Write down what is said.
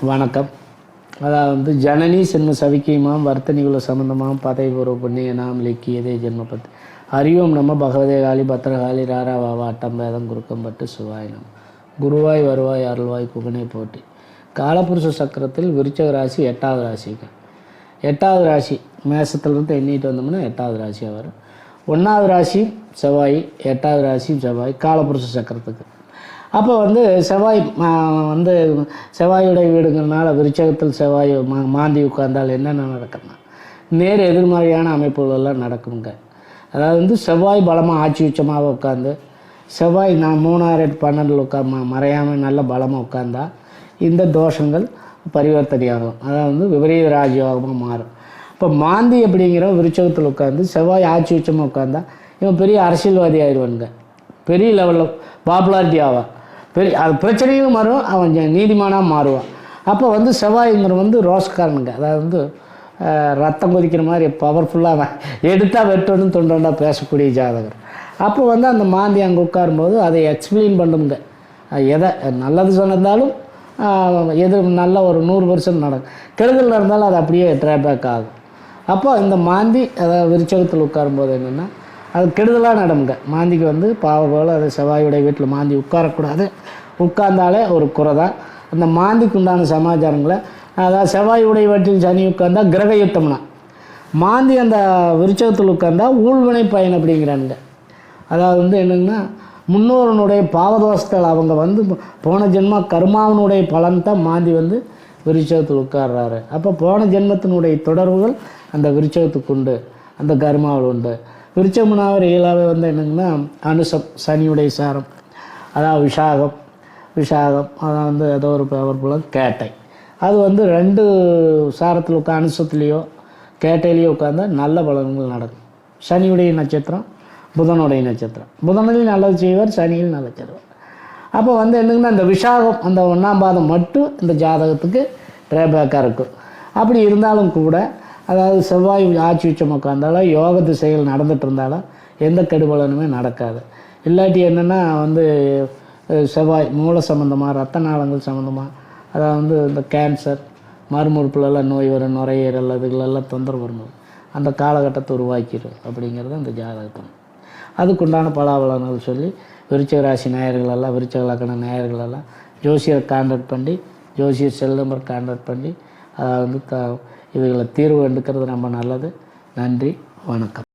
வணக்கம். அதாவது ஜனனி சின்ன சவிக்கியமாம் வர்த்தனிகுல சம்பந்தமாம் பதைபூர்வ புண்ணிய நாம் லிக்கியதே ஜென்மபத் ஹரியோம் நம்ம பகவதே காளி பத்திரகாளி ராரா வாவா அட்டம்பேதம் குறுக்கம்பட்டு சிவாய் நம்ம குருவாய் வருவாய் அருள்வாய் குகனை போட்டி. காலபுருஷ சக்கரத்தில் விருச்சக ராசி 8வது ராசிக்கு 8வது ராசி மேசத்துலேருந்து எண்ணிட்டு வந்தோம்னா 8வது ராசியாக வரும். 1வது ராசி செவ்வாய், 8வது ராசி செவ்வாய் காலபுருஷ சக்கரத்துக்கு. அப்போ செவ்வாய் செவ்வாயுடைய வீடுங்கிறதுனால விருச்சகத்தில் செவ்வாய் மாந்தி உட்கார்ந்தால் என்னென்ன நடக்கும்னா நேர் எதிர்மறையான அமைப்புகளெல்லாம் நடக்குங்க. அதாவது செவ்வாய் பலமாக ஆட்சி உச்சமாக உட்காந்து செவ்வாய் 3 8 12 மறையாமல் நல்ல பலமாக உட்காந்தா இந்த தோஷங்கள் பரிவர்த்தனையாகும். அதாவது விபரீத ராஜயோகமாக மாறும். இப்போ மாந்தி அப்படிங்கிற விருச்சகத்தில் உட்காந்து செவ்வாய் ஆட்சி உச்சமாக உட்காந்தா இவன் பெரிய அரசியல்வாதி ஆயிடுவானுங்க, பெரிய லெவலில் பாப்புலாரிட்டி ஆவான், பெரிய அது பிரச்சனையும் மாறும், அவன் நீதிமானாக மாறுவான். அப்போ செவ்வாய்ங்கிற ரோஸ்காரனுங்க, அதாவது ரத்தம் கொதிக்கிற மாதிரி பவர்ஃபுல்லாக எடுத்தால் வெட்டணும் தொண்டா பேசக்கூடிய ஜாதகர். அப்போ அந்த மாந்தி அங்கே உட்காரும்போது அதை எக்ஸ்பிளைன் பண்ணுங்க. எதை நல்லது சொன்னதாலும் எது நல்ல ஒரு 100% நடக்கும், கெடுதல் இருந்தாலும் அது அப்படியே ட்ராபேக் ஆகும். அப்போ இந்த மாந்தி அதாவது விருச்சகத்தில் உட்காரும்போது என்னென்னா அது கெடுதலாக நடமுங்க. மாந்திக்கு பாவ போல் அது செவ்வாயுடைய வீட்டில் மாந்தி உட்காரக்கூடாது, உட்கார்ந்தாலே ஒரு குறை தான். அந்த மாந்திக்கு உண்டான சமாச்சாரங்களை அதாவது செவ்வாயுடைய வீட்டில் சனி உட்கார்ந்தா கிரக யுத்தம்னா, மாந்தி அந்த விருச்சகத்தில் உட்கார்ந்தா ஊழ்வினை பயன் அப்படிங்கிறானுங்க. அதாவது என்னங்கன்னா முன்னோரனுடைய பாவதோஷத்தில் அவங்க போன ஜென்ம கர்மாவனுடைய பலன் தான் மாந்தி விருச்சகத்தில் உட்கார்றாரு. அப்போ போன ஜென்மத்தினுடைய தொடர்புகள் அந்த விருச்சகத்துக்கு உண்டு, அந்த கர்மாவில் உண்டு. விருச்சகம்னாவே ரியலாகவே என்னங்கன்னா அனுசம் சனியுடைய சாரம், அதாவது விஷாகம் அதாவது ஏதோ ஒரு பவர்ஃபுல்லாக கேட்டை. அது 2 சாரத்தில் அனுசத்துலேயோ கேட்டையிலையோ உட்காந்தா நல்ல பலன்கள் நடக்கும். சனியுடைய நட்சத்திரம், புதனுடைய நட்சத்திரம், புதனில் நல்லது செய்வார், சனியில் நல்லது செய்வார். அப்போ என்னங்கன்னா அந்த விஷாகம் அந்த 1ஆம் பாதம் மட்டும் இந்த ஜாதகத்துக்கு ட்ரேபேக்காக இருக்கும். அப்படி இருந்தாலும் கூட அதாவது செவ்வாய் ஆட்சி உச்சம் உட்காந்தாலும் யோக திசைகள் நடந்துகிட்டு இருந்தாலும் எந்த கெடுபலனுமே நடக்காது. இல்லாட்டி என்னென்னா செவ்வாய் மூல சம்மந்தமாக ரத்த நாளங்கள் சம்மந்தமாக அதாவது இந்த கேன்சர் மறுமுறுப்புலெல்லாம் நோய் வரும், நுரையீரல் அதுகளெல்லாம் தொந்தரவு வரணும், அந்த காலகட்டத்தை உருவாக்கிடும் அப்படிங்கிறது அந்த ஜாதகத்தில். அதுக்குண்டான பலாபலன்கள் சொல்லி விருச்சிக ராசி நேயர்களெல்லாம் விருச்சிக லக்ன நேயர்களெல்லாம் ஜோசியரை கான்டாக்ட் பண்ணி ஜோசியர் செல் நம்பர் கான்டாக்ட் பண்ணி அதாவது இதுகளை தீர்வு எடுக்கிறது ரொம்ப நல்லது. நன்றி, வணக்கம்.